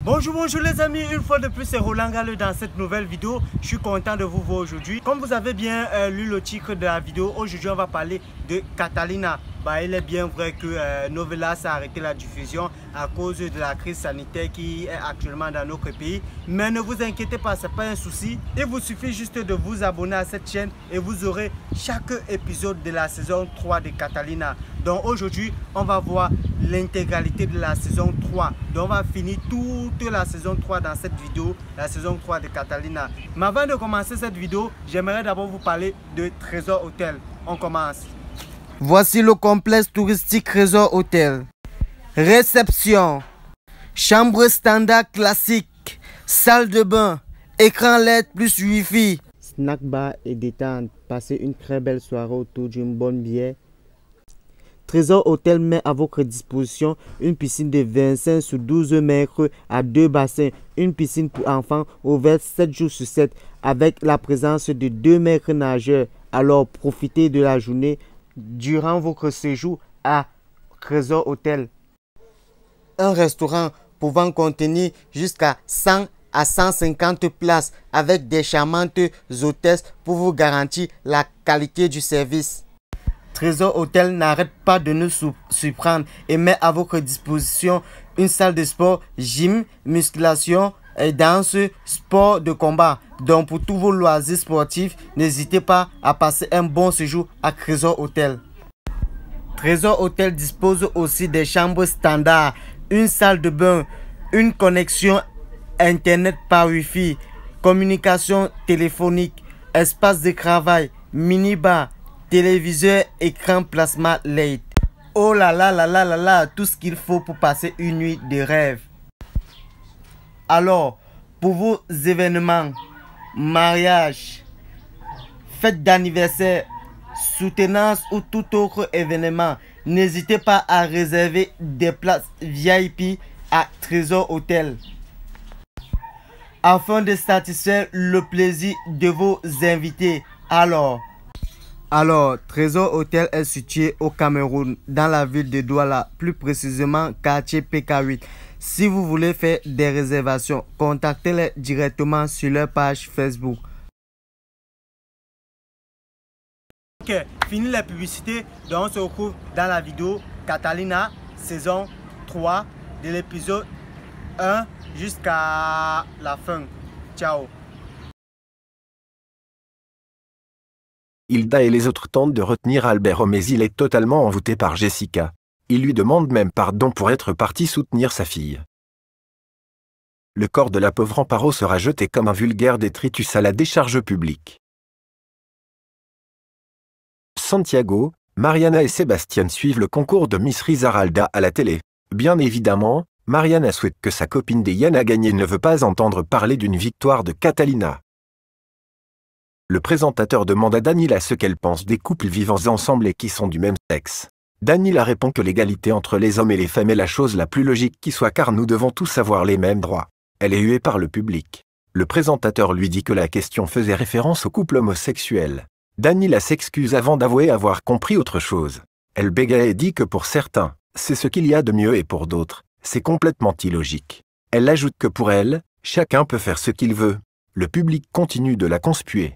Bonjour les amis, une fois de plus c'est Roland Gallo dans cette nouvelle vidéo. Je suis content de vous voir aujourd'hui. Comme vous avez bien lu le titre de la vidéo, aujourd'hui on va parler de Catalina. Il est bien vrai que Novelas a arrêté la diffusion à cause de la crise sanitaire qui est actuellement dans notre pays. Mais ne vous inquiétez pas, ce n'est pas un souci. Il vous suffit juste de vous abonner à cette chaîne et vous aurez chaque épisode de la saison 3 de Catalina. Donc aujourd'hui, on va voir l'intégralité de la saison 3. Donc on va finir toute la saison 3 dans cette vidéo, la saison 3 de Catalina. Mais avant de commencer cette vidéo, j'aimerais d'abord vous parler de Trésor Hôtel. On commence. Voici le complexe touristique Trésor Hôtel. Réception, chambre standard classique, salle de bain, écran LED plus Wi-Fi, snack bar et détente. Passez une très belle soirée autour d'une bonne bière. Trésor Hôtel met à votre disposition une piscine de 25 sur 12 mètres à 2 bassins, une piscine pour enfants ouverte 7 jours sur 7 avec la présence de 2 maîtres nageurs. Alors profitez de la journée durant votre séjour à Trésor Hôtel. Un restaurant pouvant contenir jusqu'à 100 à 150 places avec des charmantes hôtesses pour vous garantir la qualité du service. Trésor Hôtel n'arrête pas de nous surprendre et met à votre disposition une salle de sport, gym, musculation et danse, sport de combat. Donc pour tous vos loisirs sportifs, n'hésitez pas à passer un bon séjour à Trésor Hôtel. Trésor Hôtel dispose aussi des chambres standards, une salle de bain, une connexion internet par Wi-Fi, communication téléphonique, espace de travail, minibar, téléviseur, écran plasma LED. Oh là là là là là là, tout ce qu'il faut pour passer une nuit de rêve. Alors, pour vos événements, mariage, fête d'anniversaire, soutenance ou tout autre événement, n'hésitez pas à réserver des places VIP à Trésor Hôtel afin de satisfaire le plaisir de vos invités. Alors, Trésor Hôtel est situé au Cameroun, dans la ville de Douala, plus précisément quartier PK8. Si vous voulez faire des réservations, contactez-les directement sur leur page Facebook. Ok, fini la publicité, donc on se retrouve dans la vidéo Catalina, saison 3, de l'épisode 1 jusqu'à la fin. Ciao. Hilda et les autres tentent de retenir Albert, mais il est totalement envoûté par Jessica. Il lui demande même pardon pour être parti soutenir sa fille. Le corps de la pauvre Amparo sera jeté comme un vulgaire détritus à la décharge publique. Santiago, Mariana et Sébastien suivent le concours de Miss Risaralda à la télé. Bien évidemment, Mariana souhaite que sa copine Diane a gagné, ne veut pas entendre parler d'une victoire de Catalina. Le présentateur demande à Danila ce qu'elle pense des couples vivant ensemble et qui sont du même sexe. Danila répond que l'égalité entre les hommes et les femmes est la chose la plus logique qui soit car nous devons tous avoir les mêmes droits. Elle est huée par le public. Le présentateur lui dit que la question faisait référence aux couples homosexuels. Danila s'excuse avant d'avouer avoir compris autre chose. Elle bégaye et dit que pour certains, c'est ce qu'il y a de mieux et pour d'autres, c'est complètement illogique. Elle ajoute que pour elle, chacun peut faire ce qu'il veut. Le public continue de la conspuer.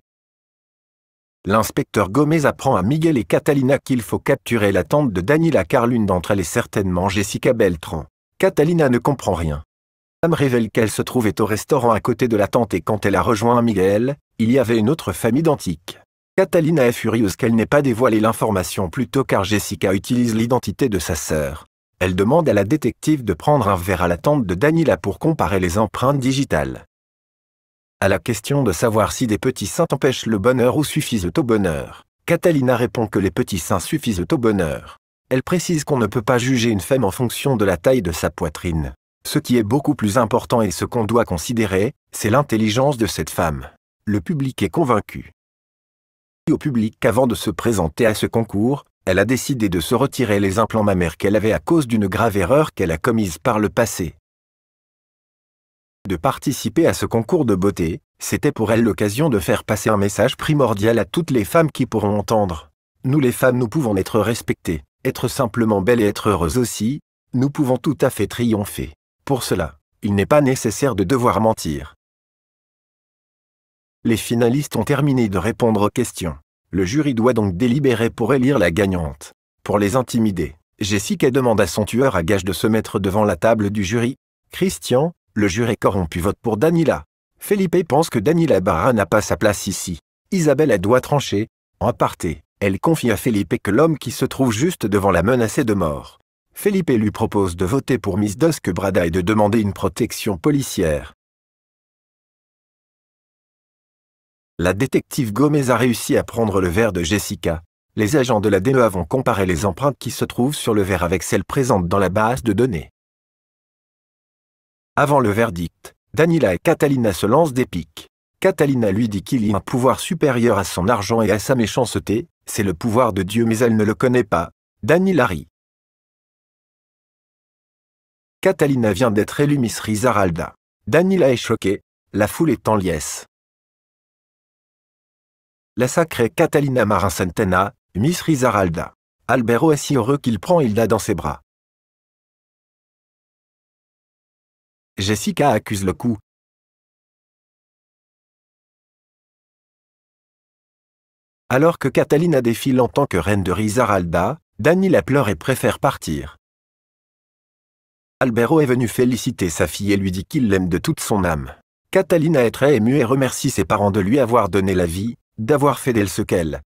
L'inspecteur Gomez apprend à Miguel et Catalina qu'il faut capturer la tante de Danila car l'une d'entre elles est certainement Jessica Beltran. Catalina ne comprend rien. Sam révèle qu'elle se trouvait au restaurant à côté de la tante et quand elle a rejoint Miguel, il y avait une autre famille identique. Catalina est furieuse qu'elle n'ait pas dévoilé l'information plus tôt car Jessica utilise l'identité de sa sœur. Elle demande à la détective de prendre un verre à la tante de Danila pour comparer les empreintes digitales. À la question de savoir si des petits seins empêchent le bonheur ou suffisent au bonheur, Catalina répond que les petits seins suffisent au bonheur. Elle précise qu'on ne peut pas juger une femme en fonction de la taille de sa poitrine. Ce qui est beaucoup plus important et ce qu'on doit considérer, c'est l'intelligence de cette femme. Le public est convaincu. Au public qu'avant de se présenter à ce concours, elle a décidé de se retirer les implants mammaires qu'elle avait à cause d'une grave erreur qu'elle a commise par le passé. De participer à ce concours de beauté, c'était pour elle l'occasion de faire passer un message primordial à toutes les femmes qui pourront entendre. Nous les femmes, nous pouvons être respectées, être simplement belles et être heureuses aussi, nous pouvons tout à fait triompher. Pour cela, Il n'est pas nécessaire de devoir mentir. Les finalistes ont terminé de répondre aux questions. Le jury doit donc délibérer pour élire la gagnante. Pour les intimider, Jessica demande à son tueur à gages de se mettre devant la table du jury. Christian, le juré corrompu, vote pour Daniela. Felipe pense que Daniela Ibarra n'a pas sa place ici. Isabella doit trancher. En aparté, elle confie à Felipe que l'homme qui se trouve juste devant la menacée de mort. Felipe lui propose de voter pour Miss Dusk Brada et de demander une protection policière. La détective Gomez a réussi à prendre le verre de Jessica. Les agents de la DEA vont comparer les empreintes qui se trouvent sur le verre avec celles présentes dans la base de données. Avant le verdict, Daniela et Catalina se lancent des piques. Catalina lui dit qu'il y a un pouvoir supérieur à son argent et à sa méchanceté, c'est le pouvoir de Dieu mais elle ne le connaît pas. Daniela rit. Catalina vient d'être élue Miss Risaralda. Daniela est choquée, la foule est en liesse. La sacrée Catalina Marin Centena, Miss Risaralda. Albero est si heureux qu'il prend Hilda dans ses bras. Jessica accuse le coup. Alors que Catalina défile en tant que reine de Risaralda, Daniela pleure et préfère partir. Albero est venu féliciter sa fille et lui dit qu'il l'aime de toute son âme. Catalina est très émue et remercie ses parents de lui avoir donné la vie, d'avoir fait d'elle ce qu'elle.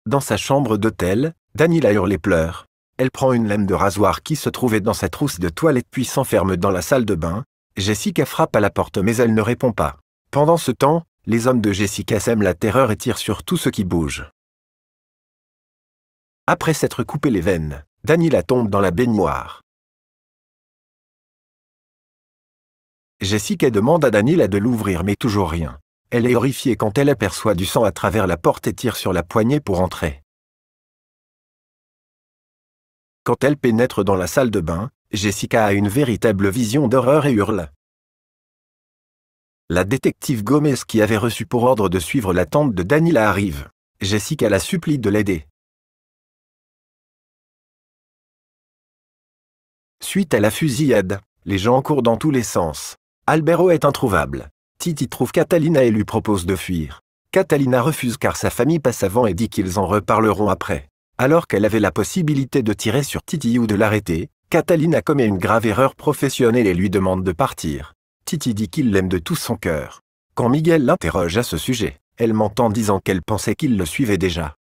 Dans sa chambre d'hôtel, Daniela hurle et pleure. Elle prend une lame de rasoir qui se trouvait dans sa trousse de toilette puis s'enferme dans la salle de bain. Jessica frappe à la porte mais elle ne répond pas. Pendant ce temps, les hommes de Jessica sèment la terreur et tirent sur tout ce qui bouge. Après s'être coupé les veines, Daniela tombe dans la baignoire. Jessica demande à Daniela de l'ouvrir mais toujours rien. Elle est horrifiée quand elle aperçoit du sang à travers la porte et tire sur la poignée pour entrer. Quand elle pénètre dans la salle de bain, Jessica a une véritable vision d'horreur et hurle. La détective Gomez qui avait reçu pour ordre de suivre la tante de Daniela arrive. Jessica la supplie de l'aider. Suite à la fusillade, les gens courent dans tous les sens. Albero est introuvable. Titi trouve Catalina et lui propose de fuir. Catalina refuse car sa famille passe avant et dit qu'ils en reparleront après. Alors qu'elle avait la possibilité de tirer sur Titi ou de l'arrêter, Catalina commet une grave erreur professionnelle et lui demande de partir. Titi dit qu'il l'aime de tout son cœur. Quand Miguel l'interroge à ce sujet, elle ment en disant qu'elle pensait qu'il le suivait déjà.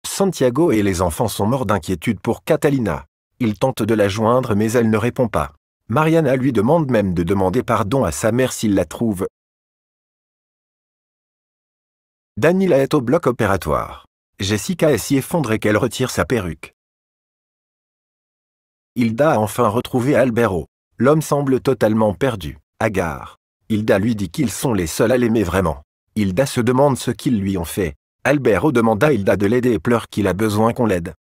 Santiago et les enfants sont morts d'inquiétude pour Catalina. Ils tentent de la joindre mais elle ne répond pas. Mariana lui demande même de demander pardon à sa mère s'il la trouve. Daniela est au bloc opératoire. Jessica est si effondrée qu'elle retire sa perruque. Hilda a enfin retrouvé Albero. L'homme semble totalement perdu, hagard. Hilda lui dit qu'ils sont les seuls à l'aimer vraiment. Hilda se demande ce qu'ils lui ont fait. Albero demande à Hilda de l'aider et pleure qu'il a besoin qu'on l'aide.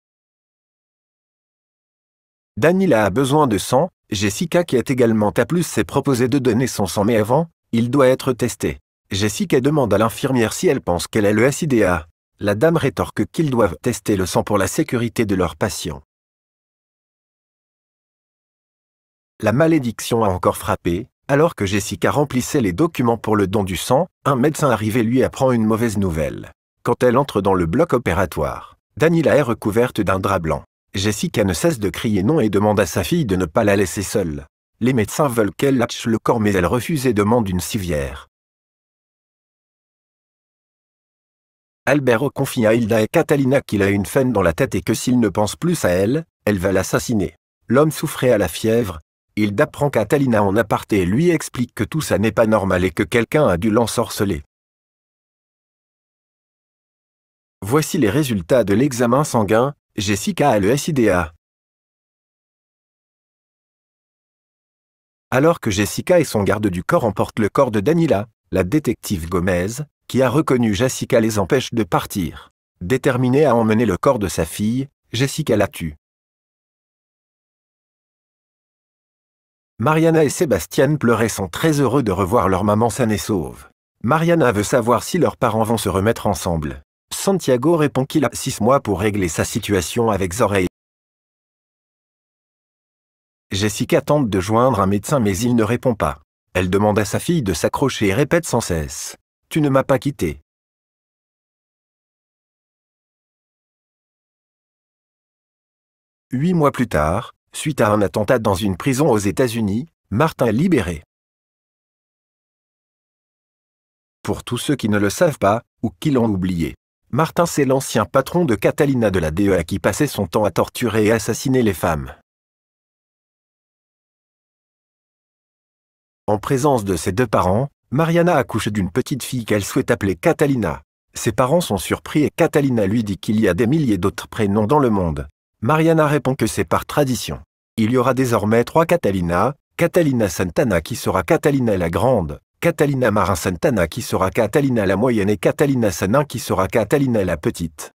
Daniela a besoin de sang. Jessica qui est également à plus s'est proposé de donner son sang mais avant, il doit être testé. Jessica demande à l'infirmière si elle pense qu'elle a le SIDA. La dame rétorque qu'ils doivent tester le sang pour la sécurité de leurs patients. La malédiction a encore frappé. Alors que Jessica remplissait les documents pour le don du sang, un médecin arrivé lui apprend une mauvaise nouvelle. Quand elle entre dans le bloc opératoire, Daniela est recouverte d'un drap blanc. Jessica ne cesse de crier non et demande à sa fille de ne pas la laisser seule. Les médecins veulent qu'elle lâche le corps mais elle refuse et demande une civière. Albero confie à Hilda et Catalina qu'il a une faine dans la tête et que s'il ne pense plus à elle, elle va l'assassiner. L'homme souffrait à la fièvre. Hilda prend Catalina en aparté et lui explique que tout ça n'est pas normal et que quelqu'un a dû l'ensorceler. Voici les résultats de l'examen sanguin. Jessica a le SIDA. Alors que Jessica et son garde du corps emportent le corps de Daniela, la détective Gomez, qui a reconnu Jessica, les empêche de partir. Déterminée à emmener le corps de sa fille, Jessica la tue. Mariana et Sébastien pleuraient sont très heureux de revoir leur maman saine et sauve. Mariana veut savoir si leurs parents vont se remettre ensemble. Santiago répond qu'il a 6 mois pour régler sa situation avec Zorey. Jessica tente de joindre un médecin mais il ne répond pas. Elle demande à sa fille de s'accrocher et répète sans cesse. « Tu ne m'as pas quitté. » 8 mois plus tard, suite à un attentat dans une prison aux États-Unis, Martin est libéré. Pour tous ceux qui ne le savent pas, ou qui l'ont oublié, Martin c'est l'ancien patron de Catalina de la DEA qui passait son temps à torturer et assassiner les femmes. En présence de ses deux parents, Mariana accouche d'une petite fille qu'elle souhaite appeler Catalina. Ses parents sont surpris et Catalina lui dit qu'il y a des milliers d'autres prénoms dans le monde. Mariana répond que c'est par tradition. Il y aura désormais 3 Catalina, Catalina Santana qui sera Catalina la Grande, Catalina Marin Santana qui sera Catalina la Moyenne et Catalina Sanin qui sera Catalina la Petite.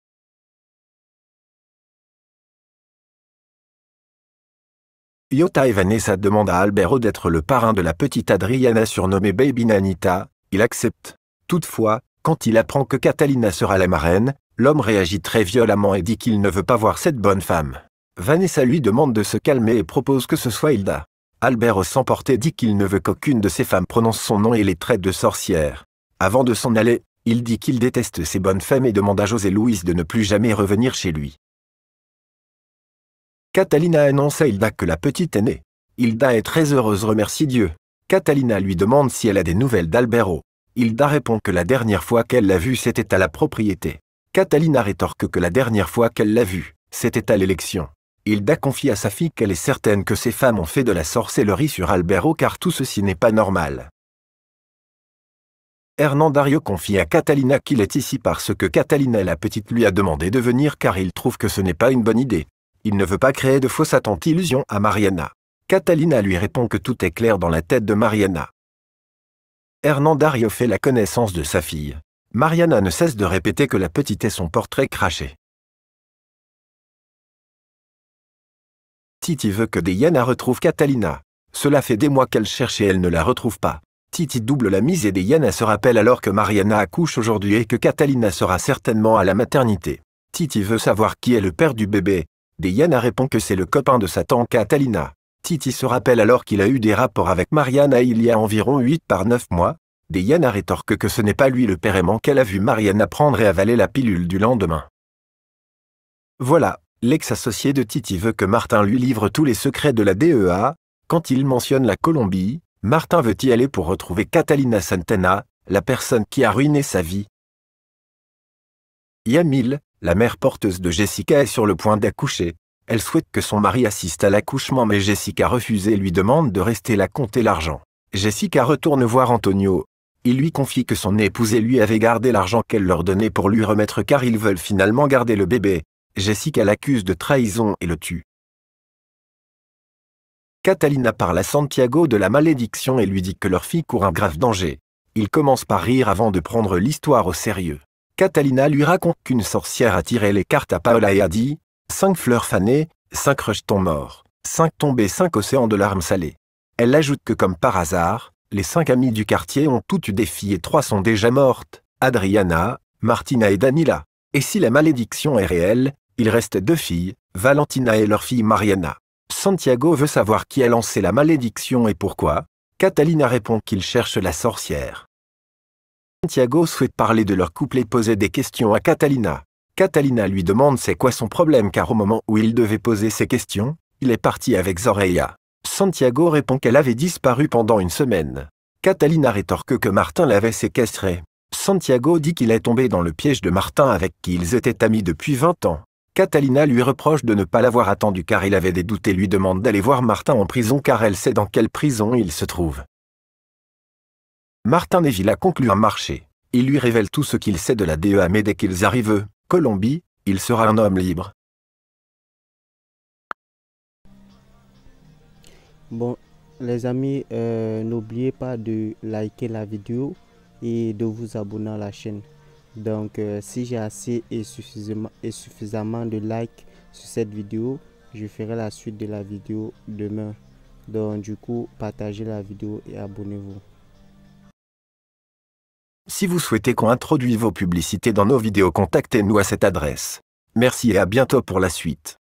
Yota et Vanessa demandent à Albero d'être le parrain de la petite Adriana surnommée Baby Nanita. Il accepte. Toutefois, quand il apprend que Catalina sera la marraine, l'homme réagit très violemment et dit qu'il ne veut pas voir cette bonne femme. Vanessa lui demande de se calmer et propose que ce soit Hilda. Albero s'emporte dit qu'il ne veut qu'aucune de ces femmes prononce son nom et les traite de sorcières. Avant de s'en aller, il dit qu'il déteste ces bonnes femmes et demande à José Luis de ne plus jamais revenir chez lui. Catalina annonce à Hilda que la petite est née. Hilda est très heureuse, remercie Dieu. Catalina lui demande si elle a des nouvelles d'Albero. Hilda répond que la dernière fois qu'elle l'a vu, c'était à la propriété. Catalina rétorque que la dernière fois qu'elle l'a vu, c'était à l'élection. Hilda confie à sa fille qu'elle est certaine que ces femmes ont fait de la sorcellerie sur Albero car tout ceci n'est pas normal. Hernandario confie à Catalina qu'il est ici parce que Catalina la petite lui a demandé de venir car il trouve que ce n'est pas une bonne idée. Il ne veut pas créer de fausses attentes illusions à Mariana. Catalina lui répond que tout est clair dans la tête de Mariana. Hernandario fait la connaissance de sa fille. Mariana ne cesse de répéter que la petite est son portrait craché. Titi veut que Diana retrouve Catalina. Cela fait des mois qu'elle cherche et elle ne la retrouve pas. Titi double la mise et Diana se rappelle alors que Mariana accouche aujourd'hui et que Catalina sera certainement à la maternité. Titi veut savoir qui est le père du bébé. Diana répond que c'est le copain de sa tante Catalina. Titi se rappelle alors qu'il a eu des rapports avec Mariana il y a environ 8 par 9 mois. Diana rétorque que ce n'est pas lui le père aimant qu'elle a vu Mariana prendre et avaler la pilule du lendemain. Voilà, l'ex-associé de Titi veut que Martin lui livre tous les secrets de la DEA. Quand il mentionne la Colombie, Martin veut y aller pour retrouver Catalina Santana, la personne qui a ruiné sa vie. Yamil, la mère porteuse de Jessica, est sur le point d'accoucher. Elle souhaite que son mari assiste à l'accouchement mais Jessica refuse et lui demande de rester là compter l'argent. Jessica retourne voir Antonio. Il lui confie que son épouse et lui avaient gardé l'argent qu'elle leur donnait pour lui remettre car ils veulent finalement garder le bébé. Jessica l'accuse de trahison et le tue. Catalina parle à Santiago de la malédiction et lui dit que leur fille court un grave danger. Il commence par rire avant de prendre l'histoire au sérieux. Catalina lui raconte qu'une sorcière a tiré les cartes à Paola et a dit « 5 fleurs fanées, 5 rejetons morts, 5 tombés, 5 océans de larmes salées ». Elle ajoute que comme par hasard, les 5 amies du quartier ont toutes eu des filles et 3 sont déjà mortes, Adriana, Martina et Danila. Et si la malédiction est réelle, il reste 2 filles, Valentina et leur fille Mariana. Santiago veut savoir qui a lancé la malédiction et pourquoi. Catalina répond qu'il cherche la sorcière. Santiago souhaite parler de leur couple et poser des questions à Catalina. Catalina lui demande c'est quoi son problème car au moment où il devait poser ses questions, il est parti avec Zoraya. Santiago répond qu'elle avait disparu pendant une semaine. Catalina rétorque que Martin l'avait séquestrée. Santiago dit qu'il est tombé dans le piège de Martin avec qui ils étaient amis depuis 20 ans. Catalina lui reproche de ne pas l'avoir attendu car il avait des doutes et lui demande d'aller voir Martin en prison car elle sait dans quelle prison il se trouve. Martin Neville a conclu un marché. Il lui révèle tout ce qu'il sait de la DEA mais dès qu'ils arrivent, Colombie, il sera un homme libre. Bon, les amis, n'oubliez pas de liker la vidéo et de vous abonner à la chaîne. Donc, si j'ai assez et suffisamment de likes sur cette vidéo, je ferai la suite de la vidéo demain. Donc, du coup, partagez la vidéo et abonnez-vous. Si vous souhaitez qu'on introduise vos publicités dans nos vidéos, contactez-nous à cette adresse. Merci et à bientôt pour la suite.